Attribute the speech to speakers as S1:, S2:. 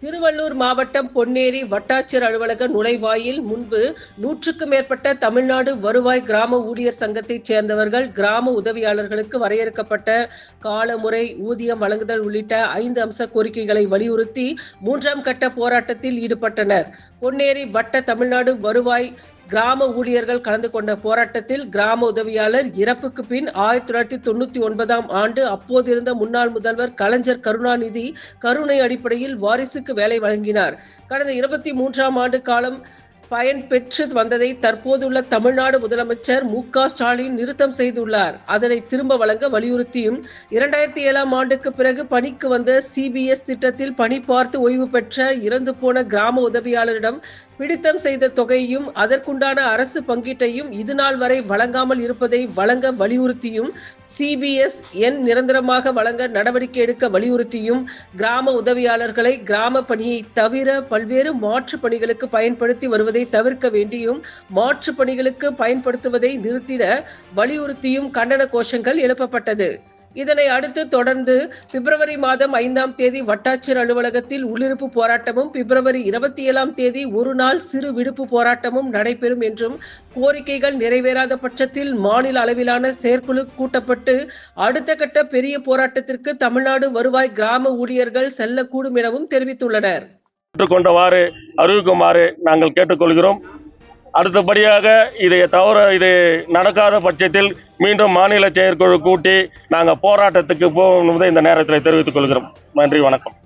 S1: திருவள்ளூர் மாவட்டம் பொன்னேரி வட்டாட்சியர் அலுவலக நுழைவாயில் முன்பு 100க்கும் மேற்பட்ட தமிழ்நாடு வருவாய் கிராம ஊழியர் சங்கத்தைச் சேர்ந்தவர்கள் கிராம உதவியாளர்களுக்கு வரையறுக்கப்பட்ட காலமுறை ஊதியம் வழங்குதல் உள்ளிட்ட 5 அம்ச கோரிக்கைகளை வலியுறுத்தி 3ஆம் கட்ட போராட்டத்தில் ஈடுபட்டனர். பொன்னேரி வட்ட தமிழ்நாடு வருவாய் கிராம ஊழியர்கள் கலந்து கொண்ட போராட்டத்தில் கிராம உதவியாளர் இறப்புக்கு பின் 1999ஆம் ஆண்டு அப்போதிருந்த முன்னாள் முதல்வர் கலைஞர் கருணாநிதி கருணை அடிப்படையில் வாரிசுக்கு வேலை வழங்கினார். கடந்த 23ஆம் ஆண்டு காலம் பயன் பெற்று வந்ததை தற்போதுள்ள தமிழ்நாடு முதலமைச்சர் மு.க. ஸ்டாலின் நிறுத்தம் செய்துள்ளார். அதனை திரும்ப வழங்க வலியுறுத்தியும் 2007ஆம் ஆண்டுக்கு பிறகு பணிக்கு வந்த CBS திட்டத்தில் பணி பார்த்து ஓய்வு பெற்ற இறந்து போன கிராம உதவியாளரிடம் பிடித்தம் செய்த தொகையையும் அதற்குண்டான அரசு பங்கீட்டையும் இதுநாள் வரை வழங்காமல் இருப்பதை வழங்க வலியுறுத்தியும் CBS எண் நிரந்தரமாக வழங்க நடவடிக்கை எடுக்க வலியுறுத்தியும் கிராம உதவியாளர்களை கிராம பணியை தவிர பல்வேறு மாற்று பணிகளுக்கு பயன்படுத்தி வருவதை தவிர்க்க வேண்டியும் மாற்று பணிகளுக்கு பயன்படுத்துவதை நிறுத்திட வலியுறுத்தியும் கண்டன கோஷங்கள் எழுப்பப்பட்டது. இதனை அடுத்து தொடர்ந்து பிப்ரவரி மாதம் 5ஆம் தேதி வட்டாட்சியர் அலுவலகத்தில் உள்ளிருப்பு போராட்டமும், பிப்ரவரி 27ஆம் தேதி ஒரு நாள் சிறு விடுப்பு போராட்டமும் நடைபெறும் என்றும், கோரிக்கைகள் நிறைவேறாத பட்சத்தில் மாநில அளவிலான செயற்குழு கூட்டப்பட்டு அடுத்த கட்ட பெரிய போராட்டத்திற்கு தமிழ்நாடு வருவாய் கிராம ஊழியர்கள் செல்லக்கூடும் எனவும் தெரிவித்துள்ளனர்.
S2: கொண்டவாறு அறிவிக்குமாறு நாங்கள் கேட்டுக்கொள்கிறோம். அடுத்தபடியாக இது நடக்காத பட்சத்தில் மீண்டும் மாநில செயற்குழு கூட்டி நாங்கள் போராட்டத்துக்கு போகும் இந்த நேரத்தில் தெரிவித்துக் கொள்கிறோம். நன்றி, வணக்கம்.